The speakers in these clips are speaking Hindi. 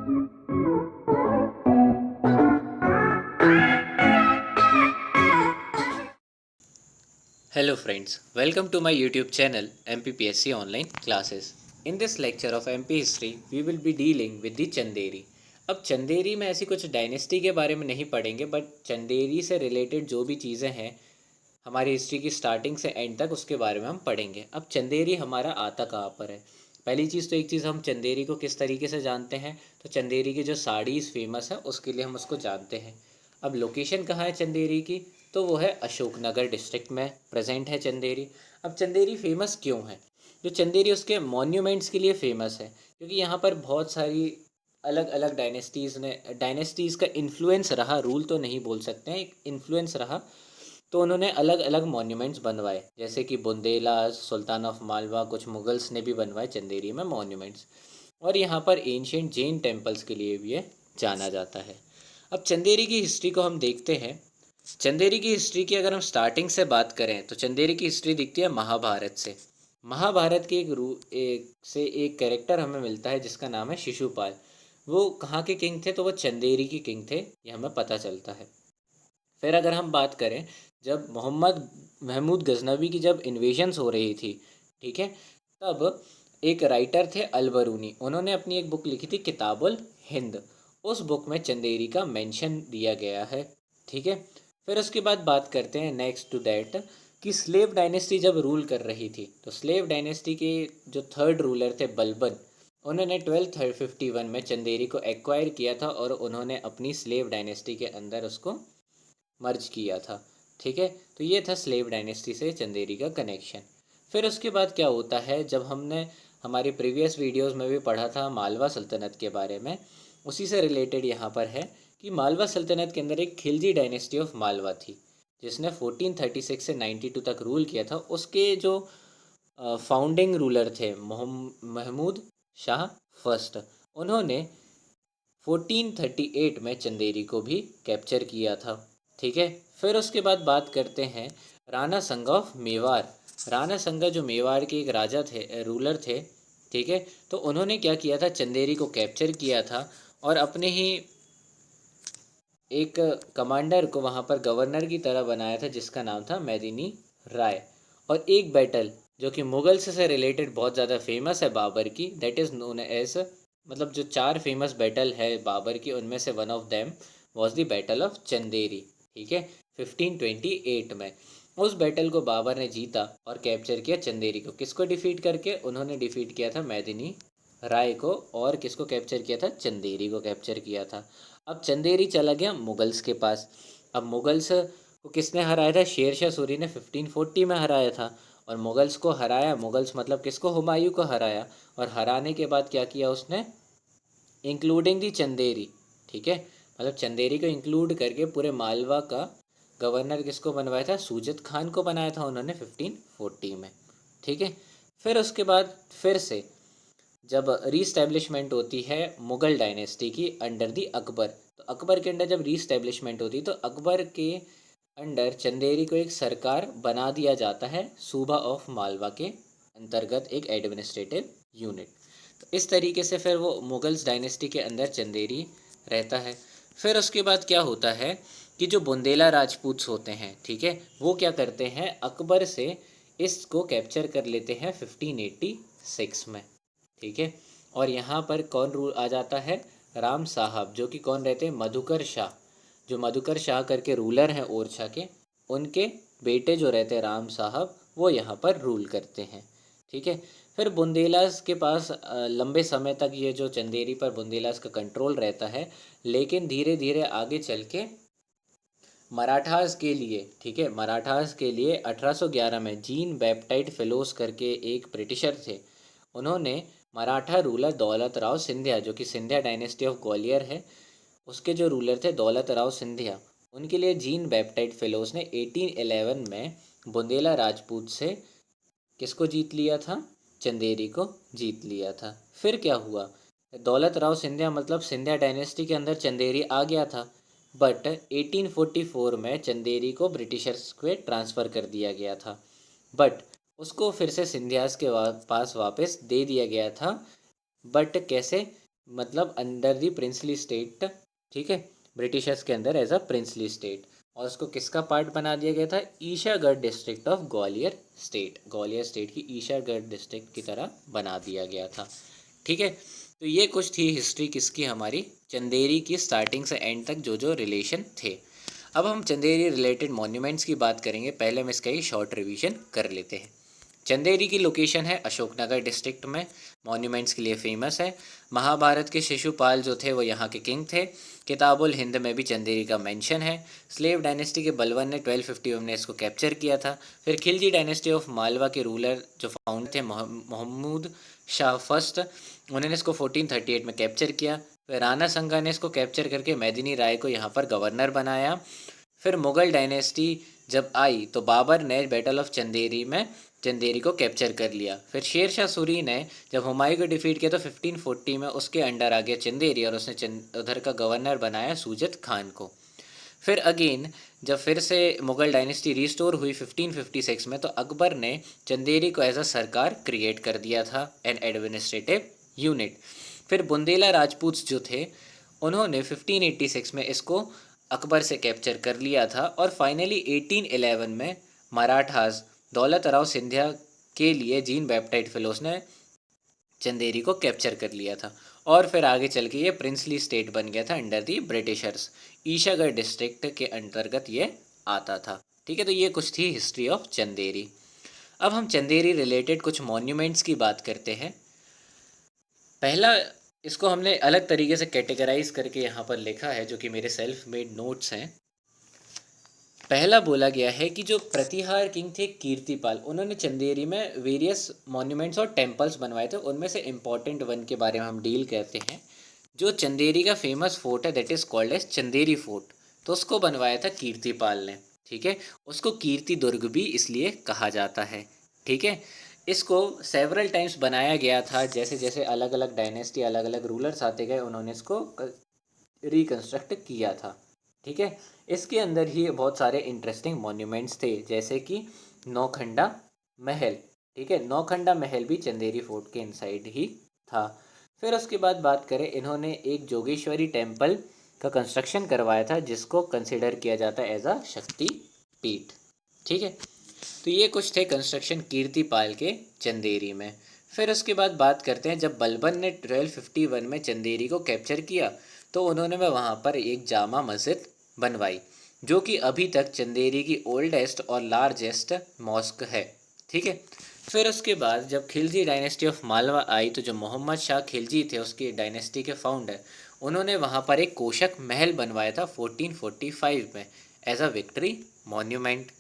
Hello friends, welcome to my YouTube channel MPPSC Online Classes. In this lecture of MP History, we will be dealing with the Chanderi. अब चंदेरी में ऐसी कुछ डायनेस्टी के बारे में नहीं पढ़ेंगे, बट चंदेरी से रिलेटेड जो भी चीज़ें हैं हमारी हिस्ट्री की स्टार्टिंग से एंड तक, उसके बारे में हम पढ़ेंगे। अब चंदेरी हमारा आता कहाँ पर है? पहली चीज़ तो एक चीज़, हम चंदेरी को किस तरीके से जानते हैं, तो चंदेरी की जो साड़ीज़ फेमस है उसके लिए हम उसको जानते हैं। अब लोकेशन कहाँ है चंदेरी की, तो वो है अशोकनगर डिस्ट्रिक्ट में प्रेजेंट है चंदेरी। अब चंदेरी फेमस क्यों है? जो चंदेरी उसके मॉन्यूमेंट्स के लिए फेमस है, क्योंकि यहाँ पर बहुत सारी अलग अलग डायनेस्टीज़ का इन्फ्लुएंस रहा, रूल तो नहीं बोल सकते हैं, एक इन्फ्लुएंस रहा। तो उन्होंने अलग अलग मॉन्यूमेंट्स बनवाए, जैसे कि बुंदेला, सुल्तान ऑफ मालवा, कुछ मुगल्स ने भी बनवाए चंदेरी में मॉन्यूमेंट्स। और यहाँ पर एंशियंट जैन टेम्पल्स के लिए भी ये जाना जाता है। अब चंदेरी की हिस्ट्री को हम देखते हैं। चंदेरी की हिस्ट्री की अगर हम स्टार्टिंग से बात करें तो चंदेरी की हिस्ट्री दिखती है महाभारत से। महाभारत के एक कैरेक्टर हमें मिलता है जिसका नाम है शिशुपाल। वो कहाँ के किंग थे? तो वो चंदेरी के किंग थे, ये हमें पता चलता है। फिर अगर हम बात करें, जब मोहम्मद महमूद गजनवी की जब इन्वेजन्स हो रही थी, ठीक है, तब एक राइटर थे अलबरूनी, उन्होंने अपनी एक बुक लिखी थी किताबुल हिंद। उस बुक में चंदेरी का मेंशन दिया गया है, ठीक है। फिर उसके बाद बात करते हैं नेक्स्ट टू दैट कि स्लेव डायनेस्टी जब रूल कर रही थी, तो स्लेव डायनेस्टी के जो थर्ड रूलर थे बलबन, उन्होंने 1251 में चंदेरी को एक्वायर किया था और उन्होंने अपनी स्लेव डायनेस्टी के अंदर उसको मर्ज किया था, ठीक है। तो ये था स्लेव डायनेस्टी से चंदेरी का कनेक्शन। फिर उसके बाद क्या होता है, जब हमने हमारी प्रीवियस वीडियोस में भी पढ़ा था मालवा सल्तनत के बारे में, उसी से रिलेटेड यहाँ पर है कि मालवा सल्तनत के अंदर एक खिलजी डायनेस्टी ऑफ मालवा थी, जिसने 1436 से 92 तक रूल किया था। उसके जो फाउंडिंग रूलर थे महमूद शाह फर्स्ट, उन्होंने 1438 में चंदेरी को भी कैप्चर किया था, ठीक है। फिर उसके बाद बात करते हैं राणा संगा ऑफ मेवाड़। राणा संगा जो मेवाड़ के एक राजा थे, रूलर थे, ठीक है। तो उन्होंने क्या किया था, चंदेरी को कैप्चर किया था और अपने ही एक कमांडर को वहाँ पर गवर्नर की तरह बनाया था, जिसका नाम था मेदिनी राय। और एक बैटल जो कि मुगल्स से रिलेटेड बहुत ज़्यादा फेमस है बाबर की, दैट इज़ नोन एज, मतलब जो 4 फेमस बैटल है बाबर की, उनमें से one of them was the battle of Chanderi, ठीक है, 1528 में। उस बैटल को बाबर ने जीता और कैप्चर किया चंदेरी को। किसको डिफीट करके? उन्होंने डिफीट किया था मेदिनी राय को, और किसको कैप्चर किया था? चंदेरी को कैप्चर किया था। अब चंदेरी चला गया मुगल्स के पास। अब मुगल्स को किसने हराया था? शेर शाह सूरी ने 1540 में हराया था। और मुगल्स को हराया, मुगल्स मतलब किसको? हुमायूं को हराया। और हराने के बाद क्या किया उसने? इंक्लूडिंग दी चंदेरी, ठीक है, मतलब चंदेरी को इंक्लूड करके पूरे मालवा का गवर्नर किसको बनवाया था? सूजत खान को बनाया था उन्होंने 1540 में, ठीक है। फिर उसके बाद फिर से जब रीस्टैब्लिशमेंट होती है मुग़ल डायनेस्टी की अंडर दी अकबर, तो अकबर के अंडर जब रीस्टैब्लिशमेंट होती है तो अकबर के अंडर चंदेरी को एक सरकार बना दिया जाता है, सूबा ऑफ मालवा के अंतर्गत एक एडमिनिस्ट्रेटिव यूनिट। तो इस तरीके से फिर वो मुगल्स डायनेस्टी के अंदर चंदेरी रहता है। फिर उसके बाद क्या होता है कि जो बुंदेला राजपूत होते हैं, ठीक है, वो क्या करते हैं, अकबर से इसको कैप्चर कर लेते हैं 1586 में, ठीक है। और यहाँ पर कौन रूल आ जाता है? राम साहब, जो कि कौन रहते हैं? मधुकर शाह। जो मधुकर शाह करके रूलर हैं ओरछा के, उनके बेटे जो रहते हैं राम साहब, वो यहाँ पर रूल करते हैं, ठीक है। फिर बुंदेलास के पास लंबे समय तक ये जो चंदेरी पर बुंदेलास का कंट्रोल रहता है, लेकिन धीरे धीरे आगे चल के मराठास के लिए, ठीक है, मराठास के लिए 1811 में जीन बैप्टाइड फेलोस करके एक ब्रिटिशर थे, उन्होंने मराठा रूलर दौलत राव सिंधिया, जो कि सिंधिया डायनेस्टी ऑफ ग्वालियर है, उसके जो रूलर थे दौलत राव सिंधिया, उनके लिए जीन बैप्टाइड फेलोस ने 1811 में बुंदेला राजपूत से किसको जीत लिया था? चंदेरी को जीत लिया था। फिर क्या हुआ? दौलत राव सिंधिया मतलब सिंधिया डायनेस्टी के अंदर चंदेरी आ गया था, बट 1844 में चंदेरी को ब्रिटिशर्स को ट्रांसफ़र कर दिया गया था, बट उसको फिर से सिंधियास के पास वापस दे दिया गया था। बट कैसे? मतलब अंडर दी प्रिंसली स्टेट, ठीक है, ब्रिटिशर्स के अंदर एज अ प्रिंसली स्टेट। और उसको किसका पार्ट बना दिया गया था? Ishagarh district of Gwalior state, Gwalior state की ईशागढ़ डिस्ट्रिक्ट की तरह बना दिया गया था, ठीक है। तो ये कुछ थी हिस्ट्री किसकी, हमारी चंदेरी की, स्टार्टिंग से एंड तक जो जो रिलेशन थे। अब हम चंदेरी रिलेटेड मॉन्यूमेंट्स की बात करेंगे। पहले हम इसका ही शॉर्ट रिवीजन कर लेते हैं। चंदेरी की लोकेशन है अशोकनगर डिस्ट्रिक्ट में, मॉन्यूमेंट्स के लिए फेमस है। महाभारत के शिशुपाल जो थे वो यहाँ के किंग थे। किताबुल हिंद में भी चंदेरी का मेंशन है। स्लेव डायनेस्टी के बलवन ने 1251 में इसको कैप्चर किया था। फिर खिलजी डायनेस्टी ऑफ मालवा के रूलर जो फाउंडर थे मोहम्मद शाह फर्स्ट, उन्होंने इसको 1438 में कैप्चर किया। फिर राणा संगा ने इसको कैप्चर करके मेदिनी राय को यहाँ पर गवर्नर बनाया। फिर मुग़ल डायनेस्टी जब आई तो बाबर ने बैटल ऑफ चंदेरी में चंदेरी को कैप्चर कर लिया। फिर शेर शाह सूरी ने जब हुमायूं को डिफीट किया तो 1540 में उसके अंडर आ गया चंदेरी और उसने उधर का गवर्नर बनाया सूजत खान को। फिर अगेन जब फिर से मुग़ल डायनेस्टी रिस्टोर हुई 1556 में तो अकबर ने चंदेरी को एज अ सरकार क्रिएट कर दिया था, एन एडमिनिस्ट्रेटिव यूनिट। फिर बुंदेला राजपूत जो थे उन्होंने 1586 में इसको अकबर से कैप्चर कर लिया था। और फाइनली 1811 में मराठास दौलत राव सिंधिया के लिए जीन बैप्टाइड फिलोस ने चंदेरी को कैप्चर कर लिया था। और फिर आगे चल के ये प्रिंसली स्टेट बन गया था under the Britishers. Ishagarh district के अंतर्गत ये आता था, ठीक है। तो ये कुछ थी हिस्ट्री ऑफ चंदेरी। अब हम चंदेरी रिलेटेड कुछ मॉन्यूमेंट्स की बात करते हैं। पहला, इसको हमने अलग तरीके से कैटेगराइज करके यहाँ पर लिखा है जो कि मेरे सेल्फ मेड नोट्स हैं। पहला बोला गया है कि जो प्रतिहार किंग थे कीर्तिपाल, उन्होंने चंदेरी में वेरियस मॉन्यूमेंट्स और टेम्पल्स बनवाए थे। उनमें से इम्पॉर्टेंट वन के बारे में हम डील करते हैं। जो चंदेरी का फेमस फोर्ट है that is called as Chanderi fort, तो उसको बनवाया था कीर्तिपाल ने, ठीक है। उसको कीर्ति दुर्ग भी इसलिए कहा जाता है, ठीक है। इसको सेवरल टाइम्स बनाया गया था, जैसे जैसे अलग अलग डायनेस्टी अलग अलग रूलर्स आते गए उन्होंने इसको रिकन्स्ट्रक्ट किया था, ठीक है। इसके अंदर ही बहुत सारे इंटरेस्टिंग मॉन्यूमेंट्स थे, जैसे कि नौखंडा महल, ठीक है। नौखंडा महल भी चंदेरी फोर्ट के इनसाइड ही था। फिर उसके बाद बात करें, इन्होंने एक जोगेश्वरी टेम्पल का कंस्ट्रक्शन करवाया था जिसको कंसिडर किया जाता है एज अ शक्ति पीठ, ठीक है। तो ये कुछ थे कंस्ट्रक्शन कीर्तिपाल के चंदेरी में। फिर उसके बाद बात करते हैं, जब बलबन ने 1251 में चंदेरी को कैप्चर किया तो उन्होंने वहाँ पर एक जामा मस्जिद बनवाई जो कि अभी तक चंदेरी की ओल्डेस्ट और लार्जेस्ट मॉस्क है, ठीक है। फिर उसके बाद जब खिलजी डायनेस्टी ऑफ मालवा आई तो जो मोहम्मद शाह खिलजी थे उसकी डायनेस्टी के फाउंडर, उन्होंने वहाँ पर एक कोशक महल बनवाया था 1445 में एज अ विक्ट्री मॉन्यूमेंट।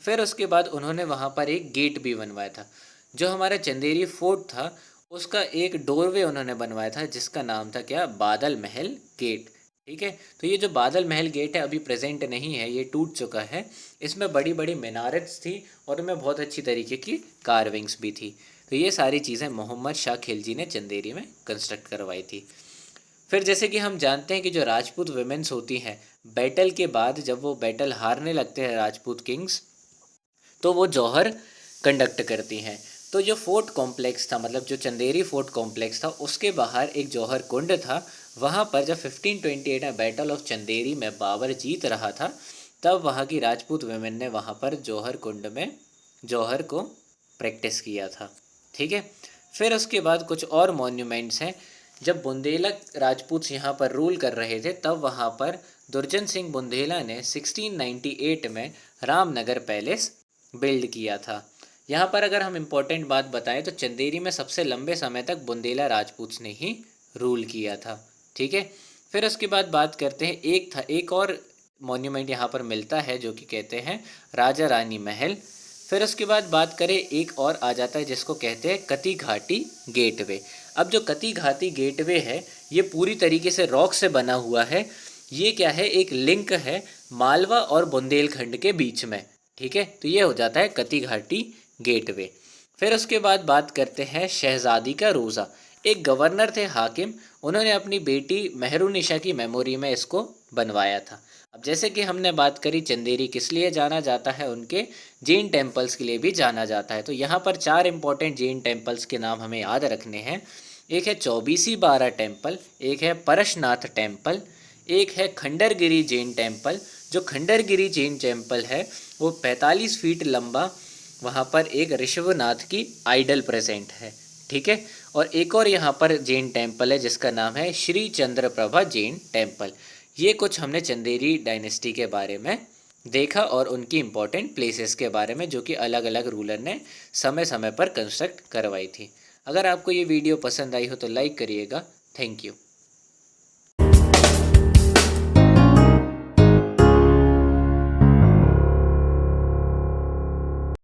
फिर उसके बाद उन्होंने वहाँ पर एक गेट भी बनवाया था। जो हमारा चंदेरी फोर्ट था उसका एक डोरवे उन्होंने बनवाया था जिसका नाम था क्या, बादल महल गेट, ठीक है। तो ये जो बादल महल गेट है अभी प्रेजेंट नहीं है, ये टूट चुका है। इसमें बड़ी बड़ी मीनारत्स थी और इनमें बहुत अच्छी तरीके की कार्विंग्स भी थी। तो ये सारी चीज़ें मोहम्मद शाह खिलजी ने चंदेरी में कंस्ट्रक्ट करवाई थी। फिर जैसे कि हम जानते हैं कि जो राजपूत वुमेन्स होती हैं, बैटल के बाद जब वो बैटल हारने लगते हैं राजपूत किंग्स, तो वो जौहर कंडक्ट करती हैं। तो जो फोर्ट कॉम्प्लेक्स था, मतलब जो चंदेरी फोर्ट कॉम्प्लेक्स था, उसके बाहर एक जौहर कुंड था। वहाँ पर जब 1528 में बैटल ऑफ चंदेरी में बाबर जीत रहा था तब वहाँ की राजपूत वुमेन ने वहाँ पर जौहर कुंड में जौहर को प्रैक्टिस किया था, ठीक है। फिर उसके बाद कुछ और मॉन्यूमेंट्स हैं। जब बुंदेलक राजपूत यहाँ पर रूल कर रहे थे तब वहाँ पर दुर्जन सिंह बुंदेला ने 1698 में रामनगर पैलेस बिल्ड किया था। यहाँ पर अगर हम इम्पोर्टेंट बात बताएं तो चंदेरी में सबसे लंबे समय तक बुंदेला राजपूत ने ही रूल किया था, ठीक है। फिर उसके बाद बात करते हैं, एक और मॉन्यूमेंट यहाँ पर मिलता है जो कि कहते हैं राजा रानी महल। फिर उसके बाद बात करें, एक और आ जाता है जिसको कहते हैं कती घाटी गेटवे। अब जो कती घाटी गेटवे है ये पूरी तरीके से रॉक से बना हुआ है। ये क्या है, एक लिंक है मालवा और बुंदेलखंड के बीच में, ठीक है। तो ये हो जाता है कती घाटी गेटवे। फिर उसके बाद बात करते हैं शहजादी का रोज़ा। एक गवर्नर थे हाकिम, उन्होंने अपनी बेटी मेहरुनिशा की मेमोरी में इसको बनवाया था। अब जैसे कि हमने बात करी चंदेरी किस लिए जाना जाता है, उनके जैन टेम्पल्स के लिए भी जाना जाता है। तो यहाँ पर 4 इंपॉर्टेंट जैन टेम्पल्स के नाम हमें याद रखने हैं। एक है चौबीसी बारा टेम्पल, एक है परशनाथ टेम्पल, एक है खंडरगिरी जैन टेम्पल। जो खंडरगिरी जैन टेम्पल है वो 45 फीट लंबा, वहाँ पर एक ऋषभनाथ की आइडल प्रेजेंट है, ठीक है। और एक और यहाँ पर जैन टेम्पल है जिसका नाम है श्री चंद्रप्रभा जैन टेम्पल। ये कुछ हमने चंदेरी डायनेस्टी के बारे में देखा और उनकी इम्पोर्टेंट प्लेसेस के बारे में जो कि अलग अलग रूलर ने समय समय पर कंस्ट्रक्ट करवाई थी। अगर आपको ये वीडियो पसंद आई हो तो लाइक करिएगा। Thank you.